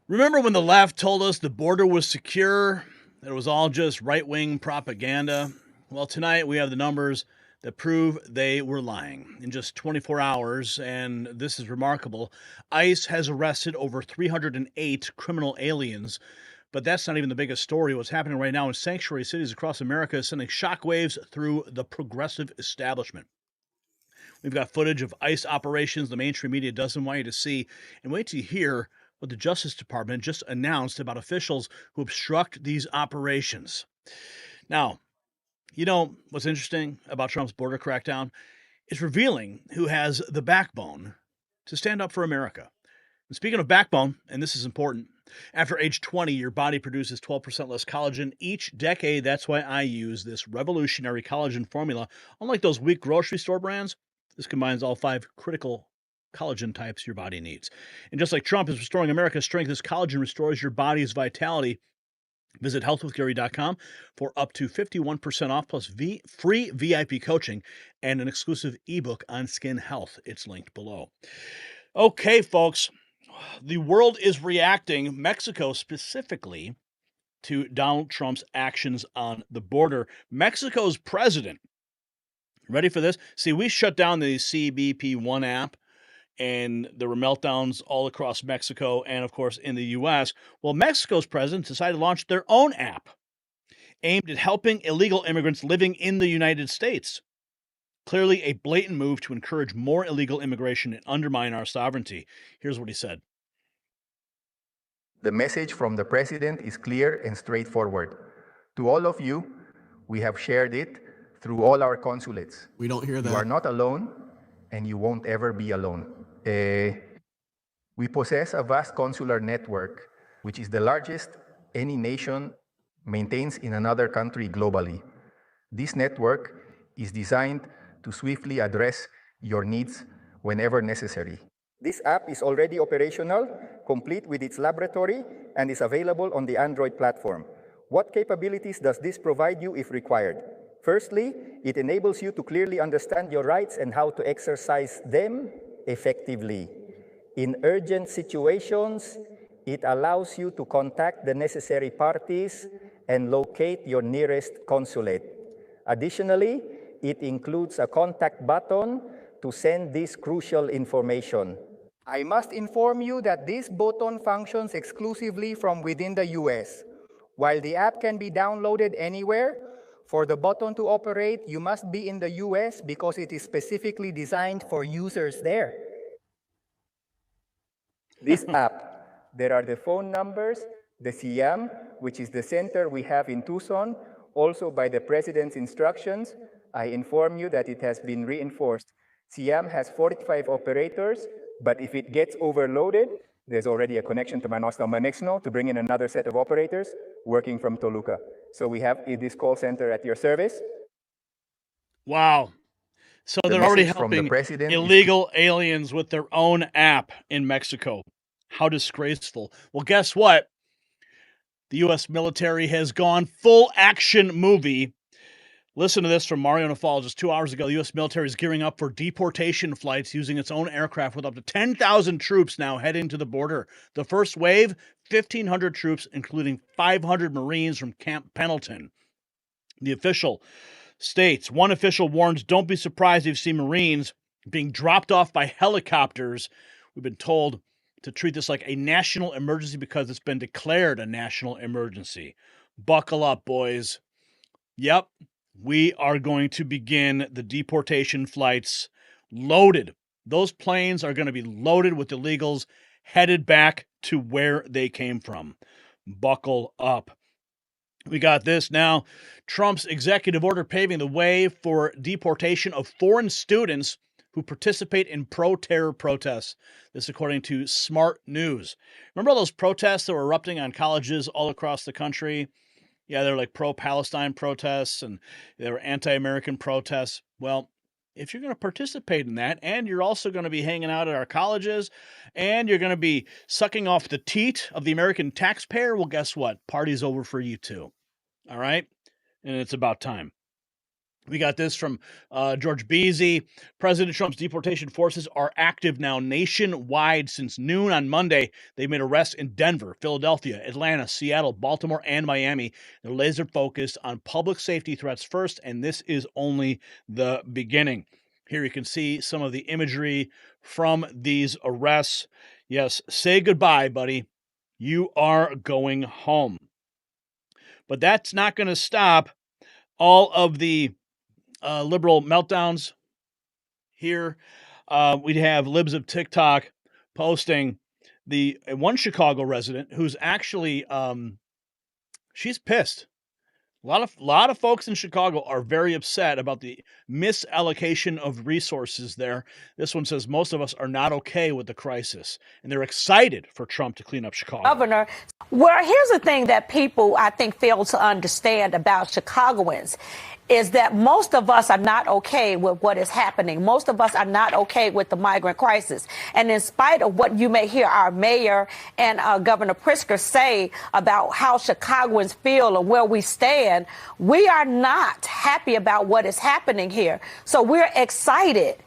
Remember when the left told us the border was secure, that it was all just right-wing propaganda? Well, tonight we have the numbers that prove they were lying. In just 24 hours, and this is remarkable, ICE has arrested over 308 criminal aliens. But that's not even the biggest story. What's happening right now in sanctuary cities across America is sending shockwaves through the progressive establishment. We've got footage of ICE operations the mainstream media doesn't want you to see. And wait till you hear what the Justice Department just announced about officials who obstruct these operations. Now, you know what's interesting about Trump's border crackdown? It's revealing who has the backbone to stand up for America. And speaking of backbone, and this is important, after age 20, your body produces 12% less collagen each decade. That's why I use this revolutionary collagen formula. Unlike those weak grocery store brands, this combines all 5 critical collagen types your body needs. And just like Trump is restoring America's strength, this collagen restores your body's vitality. Visit healthwithgary.com for up to 51% off plus free VIP coaching and an exclusive ebook on skin health. It's linked below. Okay, folks, the world is reacting, Mexico specifically, to Donald Trump's actions on the border. Mexico's president, ready for this? See, we shut down the CBP1 app, and there were meltdowns all across Mexico and, of course, in the U.S. Well, Mexico's president decided to launch their own app aimed at helping illegal immigrants living in the United States. Clearly a blatant move to encourage more illegal immigration and undermine our sovereignty. Here's what he said. The message from the president is clear and straightforward. To all of you, we have shared it through all our consulates. We don't hear that. You are not alone, and you won't ever be alone. We possess a vast consular network, which is the largest any nation maintains in another country globally. This network is designed to swiftly address your needs whenever necessary. This app is already operational, complete with its laboratory, and is available on the Android platform. What capabilities does this provide you if required? Firstly, it enables you to clearly understand your rights and how to exercise them effectively. In urgent situations, it allows you to contact the necessary parties and locate your nearest consulate. Additionally, it includes a contact button to send this crucial information. I must inform you that this button functions exclusively from within the US. While the app can be downloaded anywhere, for the button to operate, you must be in the US because it is specifically designed for users there. This app, there are the phone numbers, the CIAM, which is the center we have in Tucson. Also by the President's instructions, I inform you that it has been reinforced. CIAM has 45 operators, but if it gets overloaded, there's already a connection to Manos del Manexno to bring in another set of operators working from Toluca. So we have this call center at your service. Wow. So they're already helping illegal aliens with their own app in Mexico. How disgraceful. Well, guess what? The U.S. military has gone full action movie. Listen to this from Mariona Falls. Just 2 hours ago, the U.S. military is gearing up for deportation flights using its own aircraft with up to 10,000 troops now heading to the border. The first wave, 1,500 troops, including 500 Marines from Camp Pendleton. The official states, one official warns, don't be surprised if you see Marines being dropped off by helicopters. We've been told to treat this like a national emergency because it's been declared a national emergency. Buckle up, boys. Yep. We are going to begin the deportation flights loaded. Those planes are going to be loaded with illegals headed back to where they came from. Buckle up. We got this now. Trump's executive order paving the way for deportation of foreign students who participate in pro-terror protests. This according to Smart News. Remember all those protests that were erupting on colleges all across the country? Yeah, they're like pro-Palestine protests and they were anti-American protests. Well, if you're going to participate in that and you're also going to be hanging out at our colleges and you're going to be sucking off the teat of the American taxpayer, well, guess what? Party's over for you too. All right? And it's about time. We got this from George Beasy. President Trump's deportation forces are active now nationwide since noon on Monday. They made arrests in Denver, Philadelphia, Atlanta, Seattle, Baltimore, and Miami. They're laser focused on public safety threats first, and this is only the beginning. Here you can see some of the imagery from these arrests. Yes, say goodbye, buddy. You are going home. But that's not going to stop all of the liberal meltdowns here. We'd have libs of TikTok posting the one Chicago resident who's actually she's pissed. A lot of folks in Chicago are very upset about the misallocation of resources there. This one says most of us are not okay with the crisis, and they're excited for Trump to clean up Chicago. Governor, well, here's the thing that people, I think, fail to understand about Chicagoans is that most of us are not okay with what is happening. Most of us are not okay with the migrant crisis. And in spite of what you may hear our mayor and Governor Pritzker say about how Chicagoans feel and where we stand, we are not happy about what is happening here. So we're excited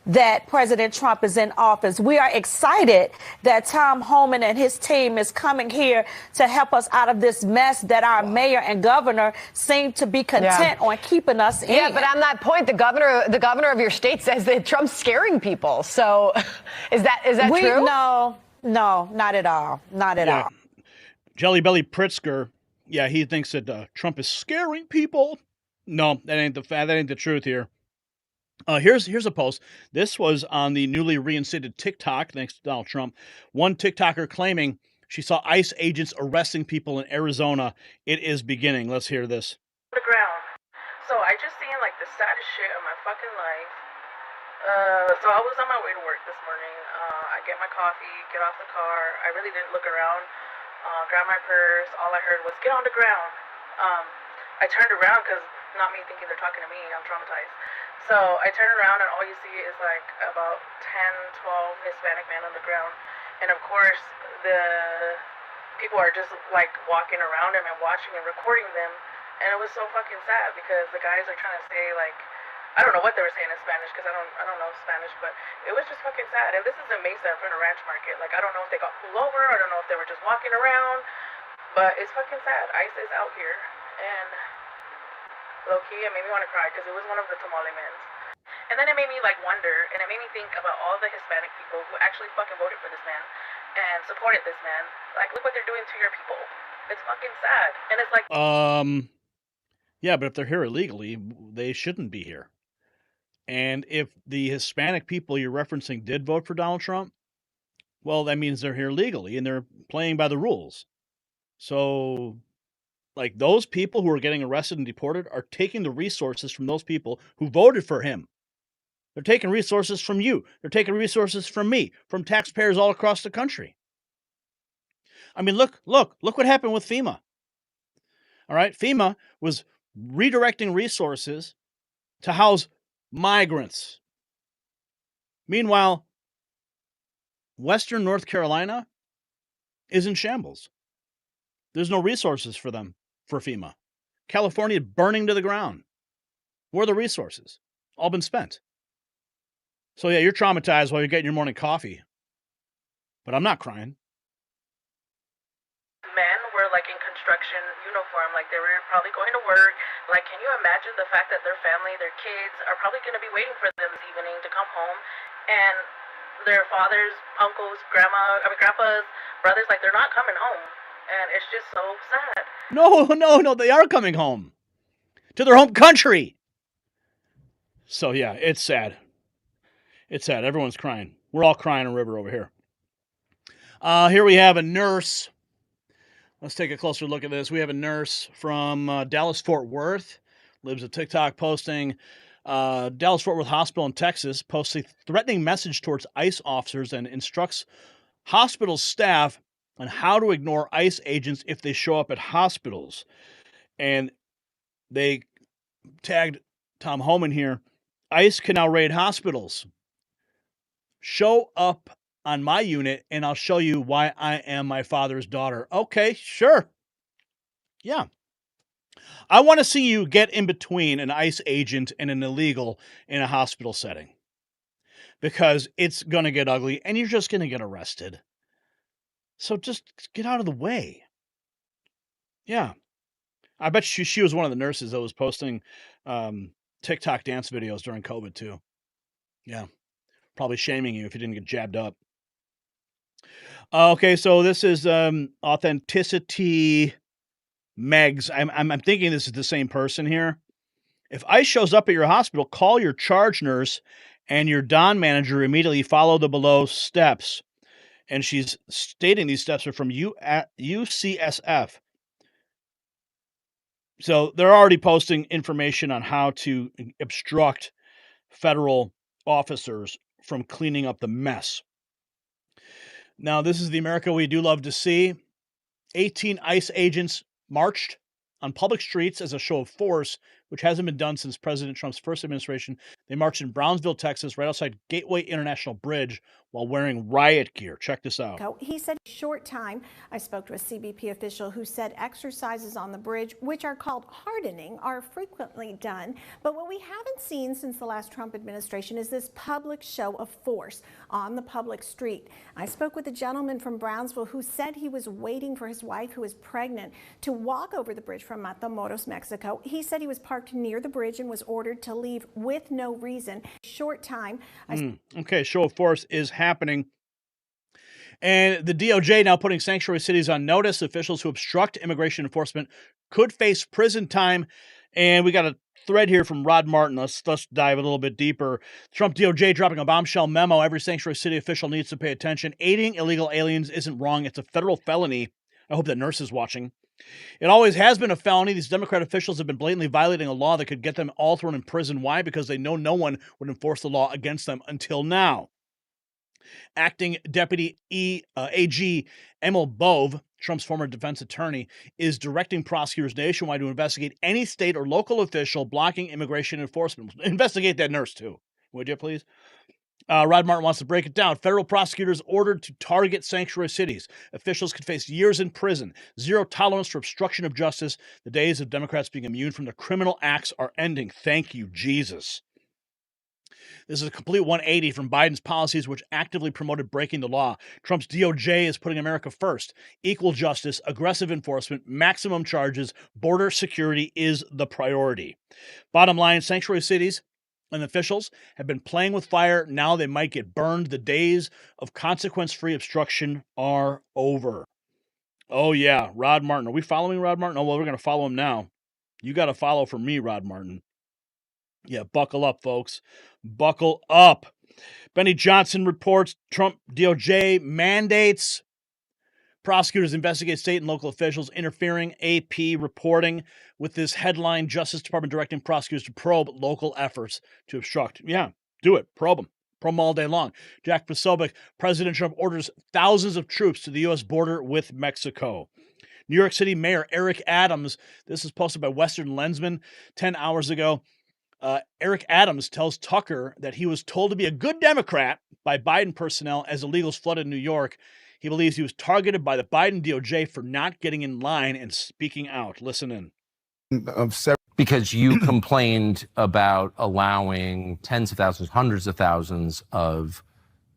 that President Trump is in office. We are excited that Tom Homan and his team is coming here to help us out of this mess that our mayor and governor seem to be content on keeping us in. Yeah, but on that point, the governor of your state says that Trump's scaring people. So is that true? No, not at all. Not at all. Jelly Belly Pritzker, he thinks that Trump is scaring people. No, that ain't the truth here. Here's a post. This was on the newly reinstated TikTok, thanks to Donald Trump. One TikToker claiming she saw ICE agents arresting people in Arizona. It is beginning. Let's hear this. The ground. So I just seen like the saddest shit of my fucking life. So I was on my way to work this morning. I get my coffee, get off the car. I really didn't look around. Grab my purse. All I heard was get on the ground. I turned around because not me thinking they're talking to me. I'm traumatized. So I turn around and all you see is like about 10, 12 Hispanic men on the ground. And of course, the people are just like walking around them and watching and recording them. And it was so fucking sad because the guys are trying to say like, I don't know what they were saying in Spanish because I don't know Spanish, but it was just fucking sad. And this is in Mesa in front of Ranch Market. Like I don't know if they got pulled over. I don't know if they were just walking around. But it's fucking sad. ICE is out here. And low-key, it made me want to cry because it was one of the tamale men. And then it made me like wonder, and it made me think about all the Hispanic people who actually fucking voted for this man and supported this man. Like, look what they're doing to your people. It's fucking sad. And it's like... Yeah, but if they're here illegally, they shouldn't be here. And if the Hispanic people you're referencing did vote for Donald Trump, well, that means they're here legally and they're playing by the rules. So... like those people who are getting arrested and deported are taking the resources from those people who voted for him. They're taking resources from you. They're taking resources from me, from taxpayers all across the country. I mean, look what happened with FEMA. All right. FEMA was redirecting resources to house migrants. Meanwhile, Western North Carolina is in shambles. There's no resources for them. For FEMA. California burning to the ground. Where are the resources? All been spent. So yeah, you're traumatized while you're getting your morning coffee. But I'm not crying. Men were like in construction uniform, like they were probably going to work. Like, can you imagine the fact that their family, their kids are probably going to be waiting for them this evening to come home, and their fathers, uncles, grandpas, brothers, like they're not coming home. And it's just so sad. No, they are coming home. To their home country. So yeah, it's sad. It's sad. Everyone's crying. We're all crying a river over here. Here we have a nurse. Let's take a closer look at this. We have a nurse from Dallas-Fort Worth. Lives a TikTok posting. Dallas-Fort Worth Hospital in Texas posts a threatening message towards ICE officers and instructs hospital staff on how to ignore ICE agents if they show up at hospitals. And they tagged Tom Homan here. ICE can now raid hospitals. Show up on my unit and I'll show you why I am my father's daughter. Okay, sure. Yeah. I want to see you get in between an ICE agent and an illegal in a hospital setting, because it's going to get ugly and you're just going to get arrested. So just get out of the way. Yeah. I bet she was one of the nurses that was posting TikTok dance videos during COVID too. Yeah. Probably shaming you if you didn't get jabbed up. Okay, so this is Authenticity Megs. I'm thinking this is the same person here. If ICE shows up at your hospital, call your charge nurse and your Don manager immediately. Follow the below steps. And she's stating these steps are from UCSF. So they're already posting information on how to obstruct federal officers from cleaning up the mess. Now, this is the America we do love to see. 18 ICE agents marched on public streets as a show of force, which hasn't been done since President Trump's first administration. They marched in Brownsville, Texas, right outside Gateway International Bridge, while wearing riot gear. Check this out. He said, short time, I spoke to a CBP official who said exercises on the bridge, which are called hardening, are frequently done. But what we haven't seen since the last Trump administration is this public show of force on the public street. I spoke with a gentleman from Brownsville who said he was waiting for his wife, who is pregnant, to walk over the bridge from Matamoros, Mexico. He said he was parked near the bridge and was ordered to leave with no reason. Short time. Okay, show of force is happening. And the DOJ now putting sanctuary cities on notice. Officials who obstruct immigration enforcement could face prison time. And we got a thread here from Rod Martin. Let's dive a little bit deeper. Trump DOJ dropping a bombshell memo. Every sanctuary city official needs to pay attention. Aiding illegal aliens isn't wrong. It's a federal felony. I hope that nurse is watching. It always has been a felony. These Democrat officials have been blatantly violating a law that could get them all thrown in prison. Why? Because they know no one would enforce the law against them until now. Acting Deputy AG Emil Bove, Trump's former defense attorney, is directing prosecutors nationwide to investigate any state or local official blocking immigration enforcement. Investigate that nurse, too. Would you, please? Rod Martin wants to break it down. Federal prosecutors ordered to target sanctuary cities. Officials could face years in prison. Zero tolerance for obstruction of justice. The days of Democrats being immune from their criminal acts are ending. Thank you, Jesus. This is a complete 180 from Biden's policies, which actively promoted breaking the law. Trump's DOJ is putting America first. Equal justice, aggressive enforcement, maximum charges, border security is the priority. Bottom line, sanctuary cities and officials have been playing with fire. Now they might get burned. The days of consequence-free obstruction are over. Oh, yeah, Rod Martin. Are we following Rod Martin? Oh, well, we're going to follow him now. You got to follow for me, Rod Martin. Yeah, buckle up, folks. Buckle up. Benny Johnson reports Trump DOJ mandates prosecutors investigate state and local officials interfering. AP reporting with this headline, Justice Department directing prosecutors to probe local efforts to obstruct. Yeah, do it. Probe them. Probe them all day long. Jack Posobiec, President Trump orders thousands of troops to the U.S. border with Mexico. New York City Mayor Eric Adams, this is posted by Western Lensman 10 hours ago. Eric Adams tells Tucker that he was told to be a good Democrat by Biden personnel as illegals flooded New York. He believes he was targeted by the Biden DOJ for not getting in line and speaking out. Listen in. Because you complained about allowing tens of thousands, hundreds of thousands of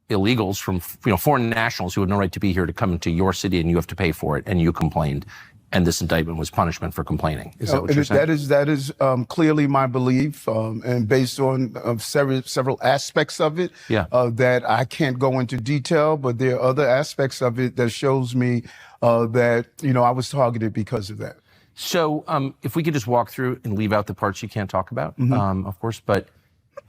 illegals from foreign nationals who had no right to be here to come into your city, and you have to pay for it, and you complained. And this indictment was punishment for complaining. Is that what you're saying? That is clearly my belief, and based on several aspects of it, that I can't go into detail, but there are other aspects of it that shows me that, I was targeted because of that. So if we could just walk through and leave out the parts you can't talk about, of course, but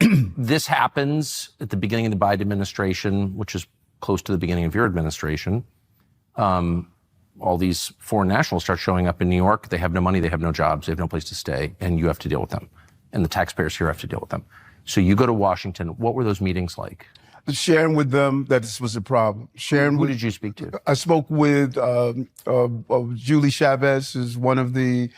this happens at the beginning of the Biden administration, which is close to the beginning of your administration. All these foreign nationals start showing up in New York. They have no money, they have no jobs, they have no place to stay, and you have to deal with them. And the taxpayers here have to deal with them. So you go to Washington. What were those meetings like? Sharing with them that this was a problem. Who did you speak to? I spoke with Julie Chavez, is one of the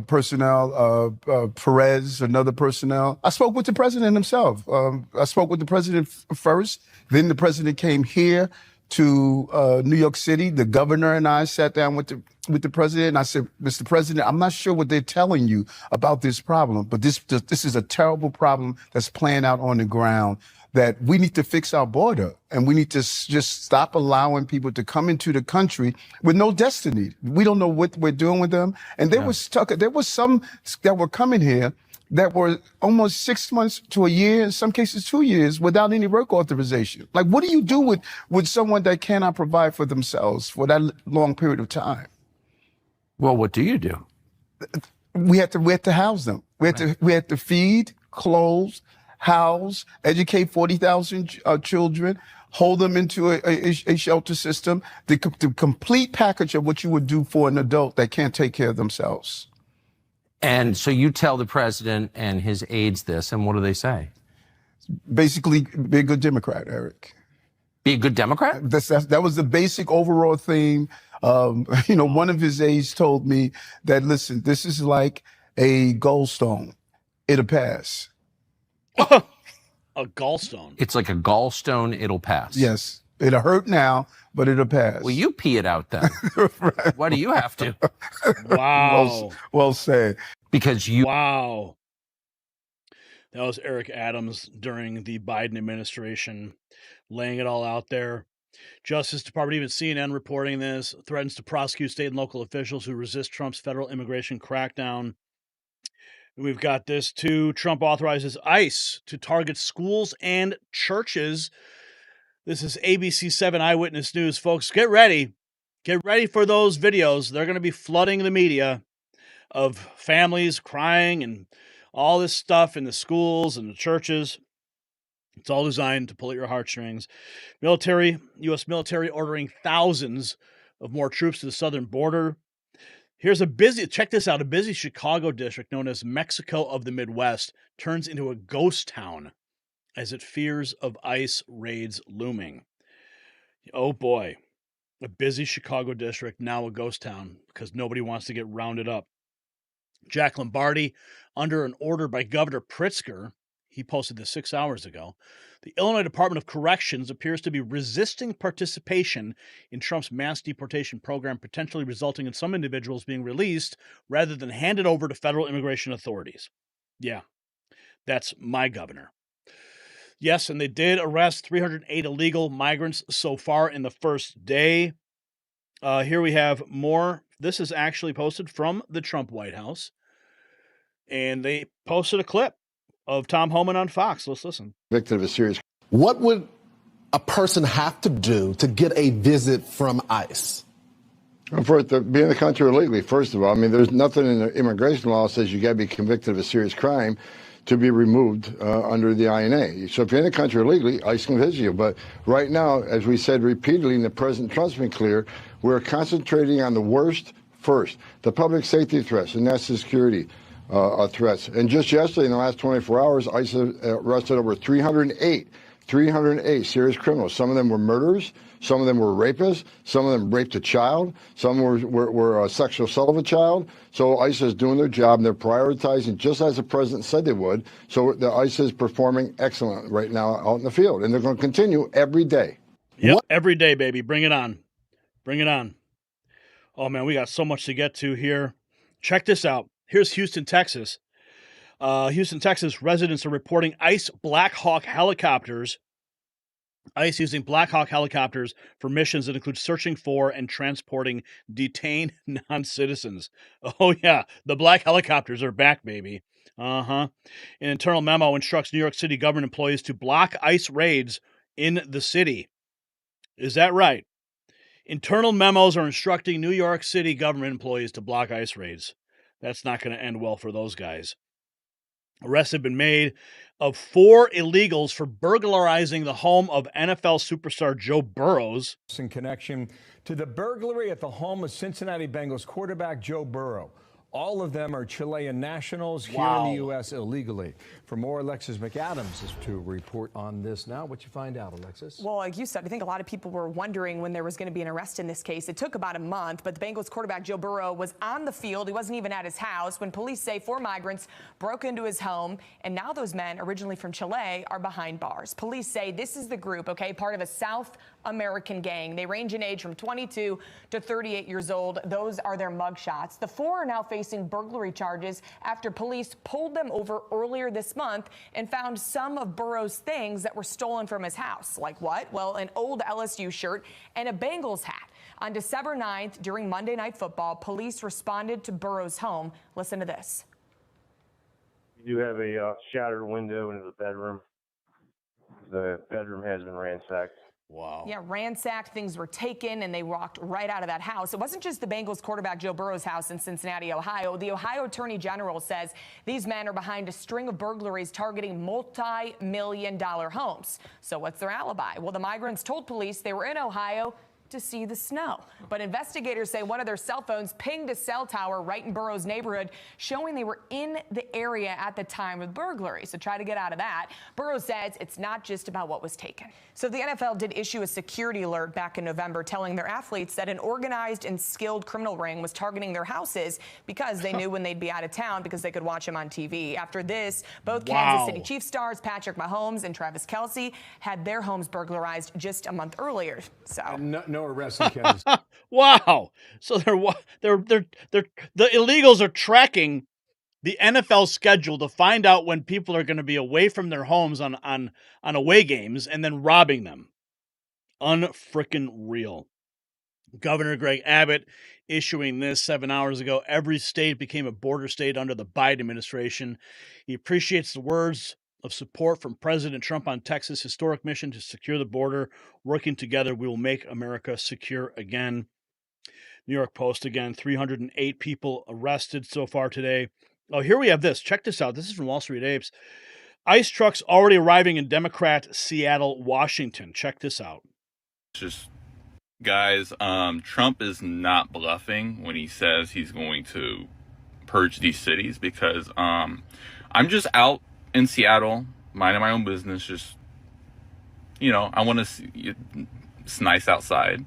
personnel, Perez, another personnel. I spoke with the president himself. I spoke with the president first, then the president came here to New York City. The governor and I sat down with the president, and I said, Mr. President, I'm not sure what they're telling you about this problem, but this is a terrible problem that's playing out on the ground, that we need to fix our border, and we need to just stop allowing people to come into the country with no destiny. We don't know what we're doing with them. And there was some that were coming here that were almost 6 months to a year, in some cases 2 years, without any work authorization. Like, what do you do with someone that cannot provide for themselves for that long period of time? Well, what do you do? We had to house them. We had to feed, clothe, house, educate 40,000 children, hold them into a shelter system, the complete package of what you would do for an adult that can't take care of themselves. And so you tell the president and his aides this, and what do they say? Basically, be a good Democrat, Eric. Be a good Democrat? That was the basic overall theme. One of his aides told me that, listen, this is like a gallstone. It'll pass. A gallstone. It's like a gallstone. It'll pass. Yes. It'll hurt now, but it'll pass. Well, you pee it out then. Right. Why do you have to? Wow. Well said. Because you. Wow. That was Eric Adams during the Biden administration, laying it all out there. Justice Department, even CNN reporting this, threatens to prosecute state and local officials who resist Trump's federal immigration crackdown. We've got this too. Trump authorizes ICE to target schools and churches. This is ABC 7 Eyewitness News, folks. Get ready. Get ready for those videos. They're going to be flooding the media of families crying and all this stuff in the schools and the churches. It's all designed to pull at your heartstrings. U.S. military ordering thousands of more troops to the southern border. Here's a busy Chicago district known as Mexico of the Midwest turns into a ghost town as it fears of ICE raids looming. Oh boy, a busy Chicago district, now a ghost town because nobody wants to get rounded up. Jack Lombardi, under an order by Governor Pritzker, he posted this 6 hours ago, the Illinois Department of Corrections appears to be resisting participation in Trump's mass deportation program, potentially resulting in some individuals being released rather than handed over to federal immigration authorities. Yeah, that's my governor. Yes, and they did arrest 308 illegal migrants so far in the first day. Here we have more. This is actually posted from the Trump White House. And they posted a clip of Tom Homan on Fox. Let's listen. Convicted of a serious. What would a person have to do to get a visit from ICE? For it to be in the country illegally, first of all. I mean, there's nothing in the immigration law that says you got to be convicted of a serious crime to be removed under the INA. So if you're in the country illegally, ICE can visit you. But right now, as we said repeatedly, and the President Trump's been clear, we're concentrating on the worst first, the public safety threats, and national security threats. And just yesterday, in the last 24 hours, ICE arrested over 308 serious criminals. Some of them were murderers. Some of them were rapists. Some of them raped a child. Some were sexual assault of a child. So ICE is doing their job, and they're prioritizing just as the president said they would. So the ICE is performing excellent right now out in the field, and they're going to continue every day. Yep, every day, baby. Bring it on. Bring it on. Oh, man, we got so much to get to here. Check this out. Here's Houston, Texas. Houston, Texas residents are reporting ICE Black Hawk helicopters. ICE using Black Hawk helicopters for missions that include searching for and transporting detained non-citizens. Oh, yeah. The black helicopters are back, baby. An internal memo instructs New York City government employees to block ICE raids in the city. Is that right? Internal memos are instructing New York City government employees to block ICE raids. That's not going to end well for those guys. Arrests have been made of 4 illegals for burglarizing the home of NFL superstar Joe Burrow. In connection to the burglary at the home of Cincinnati Bengals quarterback Joe Burrow. All of them are Chilean nationals here in the U.S. illegally. For more, Alexis McAdams is to report on this now. What you find out, Alexis? Well, like you said, I think a lot of people were wondering when there was going to be an arrest in this case. It took about a month, but the Bengals quarterback Joe Burrow was on the field. He wasn't even at his house when police say 4 migrants broke into his home. And now those men, originally from Chile, are behind bars. Police say this is the group, okay, part of a South American gang. They range in age from 22 to 38 years old. Those are their mugshots. The four are now facing burglary charges after police pulled them over earlier this month and found some of Burrow's things that were stolen from his house. Like what? Well, an old LSU shirt and a Bengals hat. On December 9th, during Monday Night Football, police responded to Burrow's home. Listen to this. You do have a shattered window into the bedroom. The bedroom has been ransacked. Wow. Yeah, ransacked, things were taken, and they walked right out of that house. It wasn't just the Bengals quarterback Joe Burrow's house in Cincinnati, Ohio. The Ohio Attorney General says these men are behind a string of burglaries targeting multi-million-dollar homes. So what's their alibi? Well, the migrants told police they were in Ohio to see the snow. But investigators say one of their cell phones pinged a cell tower right in Burrow's neighborhood, showing they were in the area at the time of the burglary. So try to get out of that. Burrow says it's not just about what was taken. So the NFL did issue a security alert back in November telling their athletes that an organized and skilled criminal ring was targeting their houses because they knew when they'd be out of town because they could watch them on TV. After this, both Kansas City Chiefs stars Patrick Mahomes and Travis Kelce had their homes burglarized just a month earlier. So no arrests in Kansas. Wow. So the illegals are tracking the NFL schedule to find out when people are going to be away from their homes on away games and then robbing them. Unfrickin' real. Governor Greg Abbott issuing this 7 hours ago. Every state became a border state under the Biden administration. He appreciates the words of support from President Trump on Texas' historic mission to secure the border. Working together, we will make America secure again. New York Post again, 308 people arrested so far today. Oh, here we have this. Check this out. This is from Wall Street Apes. ICE trucks already arriving in Democrat Seattle, Washington. Check this out. Just guys, Trump is not bluffing when he says he's going to purge these cities because I'm just out in Seattle, minding my own business, just, I want to see, it's nice outside.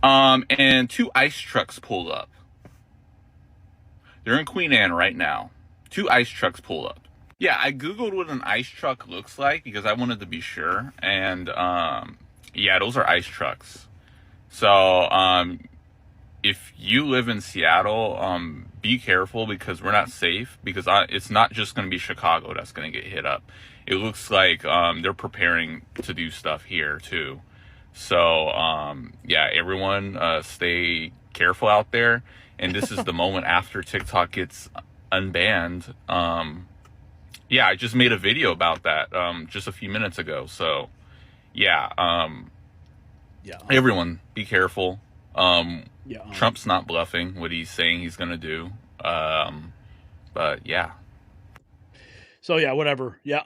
And two ICE trucks pulled up. They're in Queen Anne right now. Two ICE trucks pulled up. Yeah, I Googled what an ICE truck looks like because I wanted to be sure. And, yeah, those are ICE trucks. So, if you live in Seattle, be careful because we're not safe because it's not just going to be Chicago that's going to get hit up. It looks like they're preparing to do stuff here too. So yeah, everyone stay careful out there. And this is the moment after TikTok gets unbanned. Yeah, I just made a video about that just a few minutes ago. So yeah, everyone be careful. Trump's not bluffing what he's saying he's going to do. But yeah. So yeah, whatever. Yeah.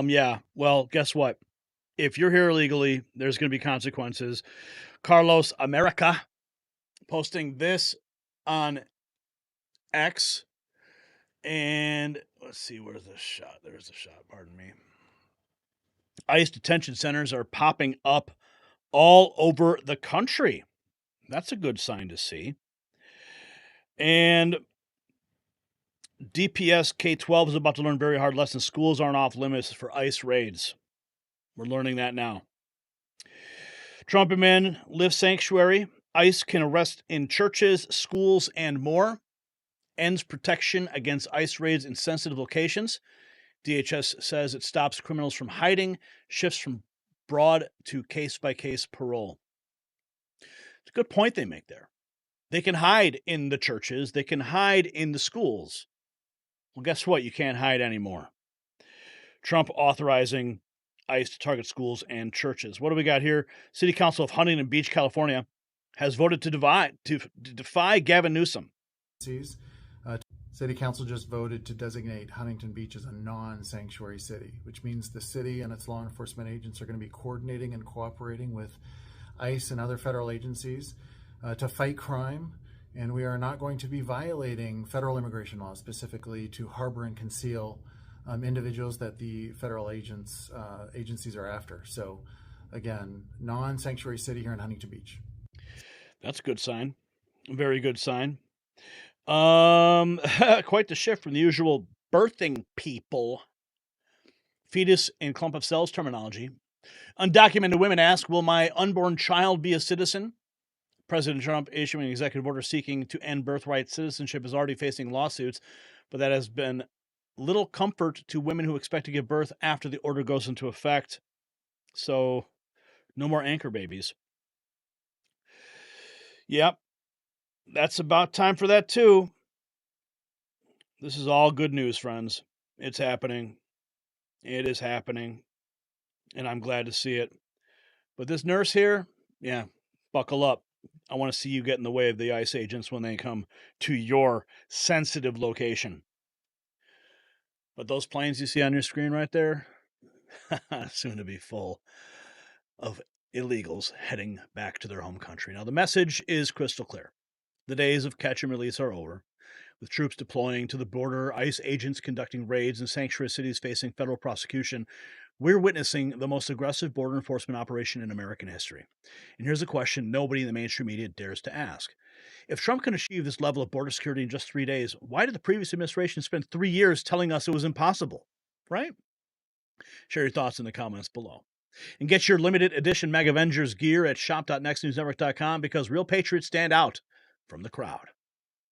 Yeah. Well, guess what? If you're here illegally, there's going to be consequences. Carlos America posting this on X. And let's see, where's the shot? There's the shot. Pardon me. ICE detention centers are popping up all over the country. That's a good sign to see. And DPS K-12 is about to learn very hard lessons. Schools aren't off limits for ICE raids. We're learning that now. Trump admin live sanctuary. ICE can arrest in churches, schools, and more. Ends protection against ICE raids in sensitive locations. DHS says it stops criminals from hiding, shifts from broad to case-by-case parole. It's a good point they make there. They can hide in the churches. They can hide in the schools. Well, guess what? You can't hide anymore. Trump authorizing ICE to target schools and churches. What do we got here? City Council of Huntington Beach, California, has voted to defy Gavin Newsom. City Council just voted to designate Huntington Beach as a non-sanctuary city, which means the city and its law enforcement agents are going to be coordinating and cooperating with ICE and other federal agencies to fight crime. And we are not going to be violating federal immigration laws, specifically to harbor and conceal individuals that the federal agencies are after. So again, non-sanctuary city here in Huntington Beach. That's a good sign. Very good sign. Quite the shift from the usual birthing people, fetus and clump of cells terminology Undocumented women ask, will my unborn child be a citizen? President Trump issuing an executive order seeking to end birthright citizenship is already facing lawsuits, but that has been little comfort to women who expect to give birth after the order goes into effect. So, no more anchor babies. Yep, that's about time for that too. This is all good news, friends. It's happening. It is happening. And I'm glad to see it. But this nurse here, yeah, buckle up. I want to see you get in the way of the ICE agents when they come to your sensitive location. But those planes you see on your screen right there, soon to be full of illegals heading back to their home country. Now, the message is crystal clear. The days of catch and release are over. With troops deploying to the border, ICE agents conducting raids, and sanctuary cities facing federal prosecution, we're witnessing the most aggressive border enforcement operation in American history. And here's a question nobody in the mainstream media dares to ask. If Trump can achieve this level of border security in just 3 days, why did the previous administration spend 3 years telling us it was impossible? Right? Share your thoughts in the comments below. And get your limited edition MAGAvengers gear at shop.nextnewsnetwork.com because real patriots stand out from the crowd.